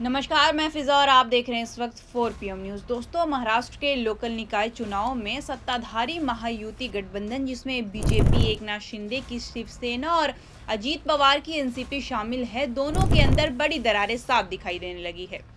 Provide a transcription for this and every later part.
नमस्कार, मैं फिजा और आप देख रहे हैं इस वक्त 4 PM न्यूज़। दोस्तों, महाराष्ट्र के लोकल निकाय चुनाव में सत्ताधारी महायुति गठबंधन जिसमें बीजेपी, एकनाथ शिंदे की शिवसेना और अजीत पवार की एनसीपी शामिल है, दोनों के अंदर बड़ी दरारें साफ दिखाई देने लगी है।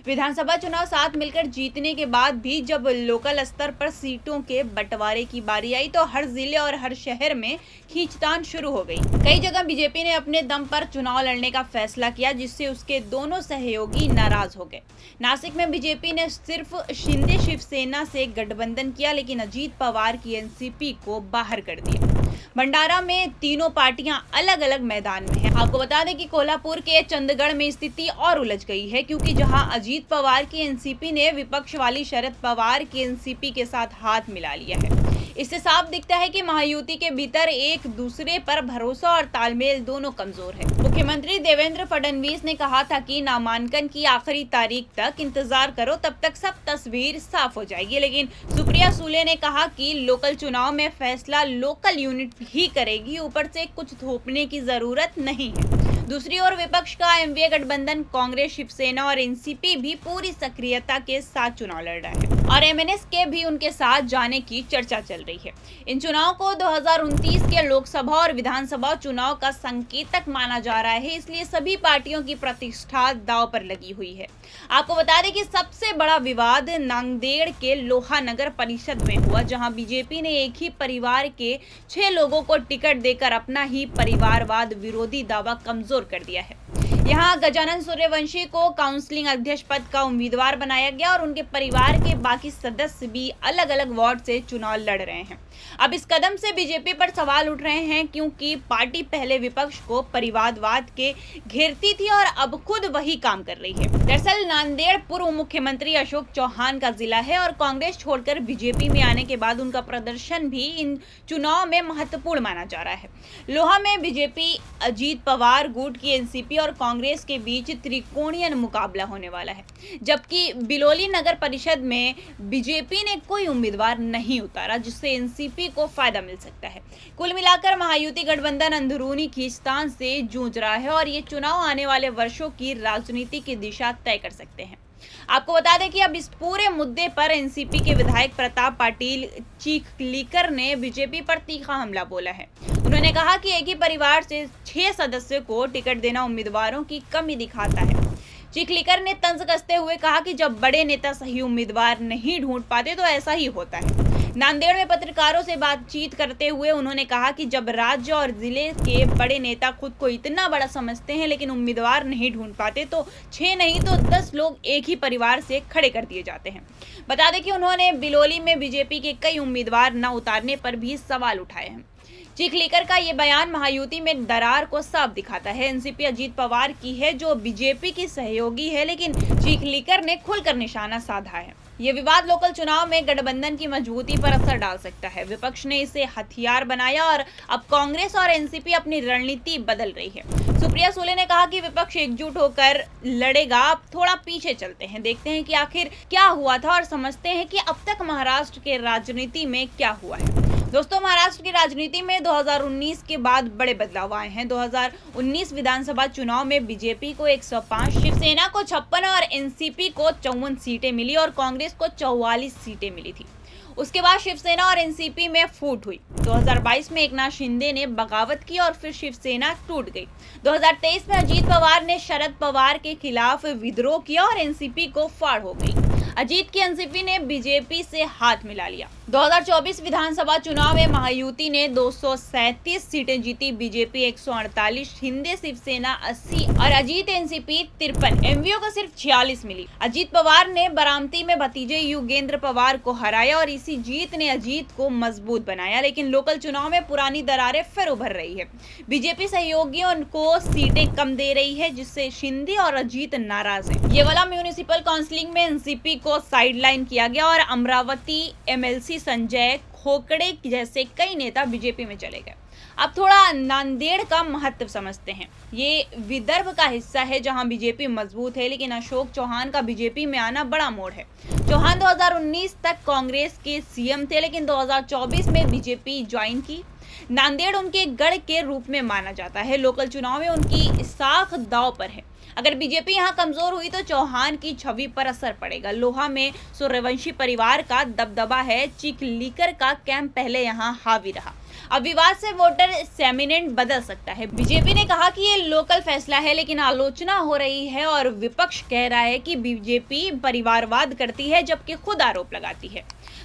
विधानसभा चुनाव साथ मिलकर जीतने के बाद भी जब लोकल स्तर पर सीटों के बंटवारे की बारी आई तो हर जिले और हर शहर में खींचतान शुरू हो गई। कई जगह बीजेपी ने अपने दम पर चुनाव लड़ने का फैसला किया, जिससे उसके दोनों सहयोगी नाराज हो गए। नासिक में बीजेपी ने सिर्फ शिंदे शिवसेना से गठबंधन किया, लेकिन अजीत पवार की एनसीपी को बाहर कर दिया। भंडारा में तीनों पार्टियां अलग अलग मैदान में हैं। आपको बता दें कि कोल्हापुर के चंदगढ़ में स्थिति और उलझ गई है, क्योंकि जहां अजीत पवार की एनसीपी ने विपक्ष वाली शरद पवार की एनसीपी के साथ हाथ मिला लिया है। इससे साफ दिखता है कि महायुति के भीतर एक दूसरे पर भरोसा और तालमेल दोनों कमजोर है। मुख्यमंत्री देवेंद्र फडणवीस ने कहा था कि नामांकन की आखिरी तारीख तक इंतजार करो, तब तक सब तस्वीर साफ हो जाएगी। लेकिन सुप्रिया सुले ने कहा कि लोकल चुनाव में फैसला लोकल यूनिट ही करेगी, ऊपर से कुछ थोपने की जरूरत नहीं है। दूसरी ओर विपक्ष का एमवीए गठबंधन कांग्रेस, शिवसेना और एनसीपी भी पूरी सक्रियता के साथ चुनाव लड़ रहा है और एमएनएस के भी उनके साथ जाने की चर्चा चल रही है। इन चुनाव को 2029 के लोकसभा और विधानसभा चुनाव का संकेतक माना जा रहा है, इसलिए सभी पार्टियों की प्रतिष्ठा दांव पर लगी हुई है। आपको बता दें कि सबसे बड़ा विवाद नांदेड़ के लोहा नगर परिषद में हुआ, जहां बीजेपी ने एक ही परिवार के 6 लोगों को टिकट देकर अपना ही परिवारवाद विरोधी दावा कमजोर कर दिया है। यहाँ गजानन सूर्यवंशी को काउंसिलिंग अध्यक्ष पद का उम्मीदवार बनाया गया और उनके परिवार के बाकी सदस्य भी अलग अलग वार्ड से चुनाव लड़ रहे हैं। अब इस कदम से बीजेपी पर सवाल उठ रहे हैं, क्योंकि पार्टी पहले विपक्ष को परिवारवाद के घेरती थी और अब खुद वही काम कर रही है। दरअसल नांदेड़ पूर्व मुख्यमंत्री अशोक चौहान का जिला है और कांग्रेस छोड़कर बीजेपी में आने के बाद उनका प्रदर्शन भी इन चुनाव में महत्वपूर्ण माना जा रहा है। लोहा में बीजेपी, अजीत पवार गुट की एनसीपी और कांग्रेस के बीच त्रिकोणीय मुकाबला होने वाला है, जबकि बिलोली नगर परिषद में बीजेपी ने कोई उम्मीदवार नहीं उतारा, जिससे एनसीपी को फायदा मिल सकता है। कुल मिलाकर महायुति गठबंधन अंदरूनी खींचतान से जूझ रहा है और ये चुनाव आने वाले वर्षों की राजनीति की दिशा तय कर सकते हैं। आपको बता दें कि अब इस पूरे मुद्दे पर एनसीपी के विधायक प्रताप पाटिल चिखलीकर ने बीजेपी पर तीखा हमला बोला है। उन्होंने कहा कि एक ही परिवार से 6 सदस्यों को टिकट देना उम्मीदवारों की कमी दिखाता है। चिखलीकर ने तंज कसते हुए कहा कि जब बड़े नेता सही उम्मीदवार नहीं ढूंढ पाते तो ऐसा ही होता है। नांदेड़ में पत्रकारों से बातचीत करते हुए उन्होंने कहा कि जब राज्य और जिले के बड़े नेता खुद को इतना बड़ा समझते हैं लेकिन उम्मीदवार नहीं ढूंढ पाते, तो 6 नहीं तो 10 लोग एक ही परिवार से खड़े कर दिए जाते हैं। बता दें कि उन्होंने बिलोली में बीजेपी के कई उम्मीदवार न उतारने पर भी सवाल उठाए हैं। चिखलीकर का ये बयान महायुति में दरार को साफ दिखाता है। एनसीपी अजीत पवार की है, जो बीजेपी की सहयोगी है, लेकिन चिखलीकर ने खुलकर निशाना साधा है। ये विवाद लोकल चुनाव में गठबंधन की मजबूती पर असर डाल सकता है। विपक्ष ने इसे हथियार बनाया और अब कांग्रेस और एनसीपी अपनी रणनीति बदल रही है। सुप्रिया सुले ने कहा कि विपक्ष एकजुट होकर लड़ेगा। अब थोड़ा पीछे चलते हैं, देखते हैं कि आखिर क्या हुआ था और समझते हैं कि अब तक महाराष्ट्र के राजनीति में क्या हुआ है। दोस्तों, महाराष्ट्र की राजनीति में 2019 के बाद बड़े बदलाव आए हैं। 2019 विधानसभा चुनाव में बीजेपी को 105, शिवसेना को 56 और एनसीपी को 54 सीटें मिली और कांग्रेस को 44 सीटें मिली थी। उसके बाद शिवसेना और एनसीपी में फूट हुई। 2022 में एकनाथ शिंदे ने बगावत की और फिर शिवसेना टूट गई। 2023 में अजीत पवार ने शरद पवार के खिलाफ विद्रोह किया और एनसीपी को फाड़ हो गई। अजीत की एनसीपी ने बीजेपी से हाथ मिला लिया। 2024 विधानसभा चुनाव में महायुति ने 237 सीटें जीती, बीजेपी 148, शिंदे शिवसेना 80 और अजीत एनसीपी 53। एमवीओ को सिर्फ 46 मिली। अजीत पवार ने बारामती में भतीजे युगेंद्र पवार को हराया और इसी जीत ने अजीत को मजबूत बनाया, लेकिन लोकल चुनाव में पुरानी दरारें फिर उभर रही है। बीजेपी सहयोगियों को सीटें कम दे रही है, जिससे शिंदे और अजीत नाराज है। ये वाला म्यूनिसिपल काउंसिलिंग में एनसीपी को साइडलाइन किया गया और अमरावती एमएलसी संजय खोकड़े जैसे कई नेता बीजेपी में चले गए। अब थोड़ा नांदेड़ का महत्व समझते हैं। ये विदर्भ का हिस्सा है जहां बीजेपी मजबूत है, लेकिन अशोक चौहान का बीजेपी में आना बड़ा मोड़ है। चौहान 2019 तक कांग्रेस के सीएम थे, लेकिन 2024 में बीजेपी ज्वाइन की। नांदेड़ उनके गढ़ के रूप में माना जाता है। लोकल चुनाव में उनकी साख दांव पर है। अगर बीजेपी यहां कमजोर हुई तो चौहान की छवि पर असर पड़ेगा। लोहा में सूर्यवंशी परिवार का दबदबा है, चिखलीकर का कैंप पहले यहां हावी रहा। अब विवाद से वोटर सेमिनेंट बदल सकता है। बीजेपी ने कहा कि ये लोकल फैसला है, लेकिन आलोचना हो रही है और विपक्ष कह रहा है कि बीजेपी परिवारवाद करती है जबकि खुद आरोप लगाती है।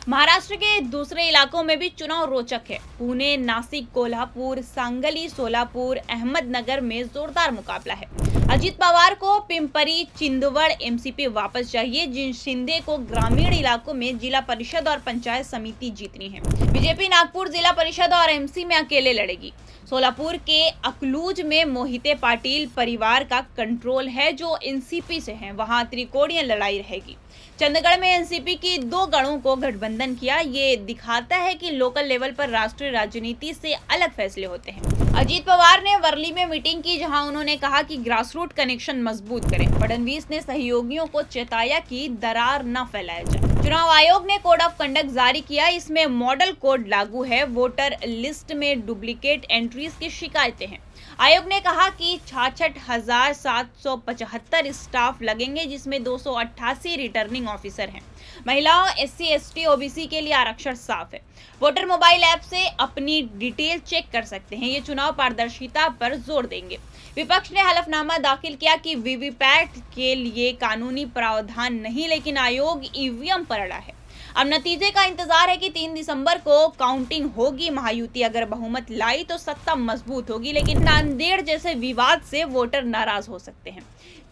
महाराष्ट्र के दूसरे इलाकों में भी चुनाव रोचक है। पुणे, नासिक, कोल्हापुर, सांगली, सोलापुर, अहमदनगर में जोरदार मुकाबला है। अजित पवार को पिंपरी चिंदवड़ एमसीपी वापस चाहिए, जिन शिंदे को ग्रामीण इलाकों में जिला परिषद और पंचायत समिति जीतनी है। बीजेपी नागपुर जिला परिषद और एमसी में अकेले लड़ेगी। सोलापुर के अकलूज में मोहिते पाटिल परिवार का कंट्रोल है, जो एनसीपी से हैं। वहां त्रिकोणीय लड़ाई रहेगी। चंडीगढ़ में एनसीपी की 2 गढ़ों को गठबंधन किया। ये दिखाता है कि लोकल लेवल पर राष्ट्रीय राजनीति से अलग फैसले होते हैं। अजीत पवार ने वर्ली में मीटिंग की, जहां उन्होंने कहा कि ग्रासरूट कनेक्शन मजबूत करें। फडणवीस ने सहयोगियों को चेताया कि दरार न फैलाया जाए। चुनाव आयोग ने कोड ऑफ कंडक्ट जारी किया। इसमें मॉडल कोड लागू है। वोटर लिस्ट में डुप्लीकेट एंट्रीज की शिकायतें हैं। आयोग ने कहा कि 66,775 स्टाफ लगेंगे, जिसमें 288 रिटर्निंग ऑफिसर हैं। महिलाओं, एससी, एसटी, ओबीसी के लिए आरक्षण साफ है। वोटर मोबाइल ऐप से अपनी डिटेल चेक कर सकते हैं। ये चुनाव पारदर्शिता पर जोर देंगे। विपक्ष ने हलफनामा दाखिल किया कि वीवीपैट के लिए कानूनी प्रावधान नहीं, लेकिन आयोग ईवीएम पर अड़ा है। अब नतीजे का इंतजार है कि 3 दिसंबर को काउंटिंग होगी। महायुति अगर बहुमत लाई तो सत्ता मजबूत होगी, लेकिन नांदेड़ जैसे विवाद से वोटर नाराज हो सकते हैं।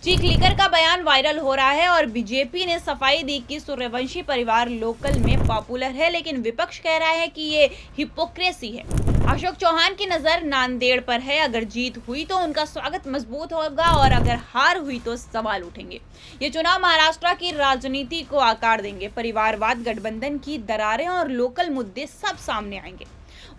चिखलीकर का बयान वायरल हो रहा है और बीजेपी ने सफाई दी कि सूर्यवंशी परिवार लोकल में पॉपुलर है, लेकिन विपक्ष कह रहा है कि ये हिपोक्रेसी है। अशोक चौहान की नजर नांदेड़ पर है। अगर जीत हुई तो उनका स्वागत मजबूत होगा और अगर हार हुई तो सवाल उठेंगे। ये चुनाव महाराष्ट्र की राजनीति को आकार देंगे। परिवारवाद, गठबंधन की दरारें और लोकल मुद्दे सब सामने आएंगे।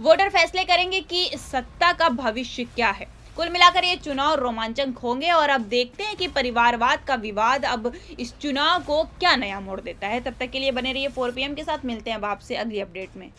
वोटर फैसले करेंगे कि सत्ता का भविष्य क्या है। कुल मिलाकर ये चुनाव रोमांचक होंगे और अब देखते हैं कि परिवारवाद का विवाद अब इस चुनाव को क्या नया मोड़ देता है। तब तक के लिए बने रहिए 4 PM के साथ। मिलते हैं अब आपसे अगली अपडेट में।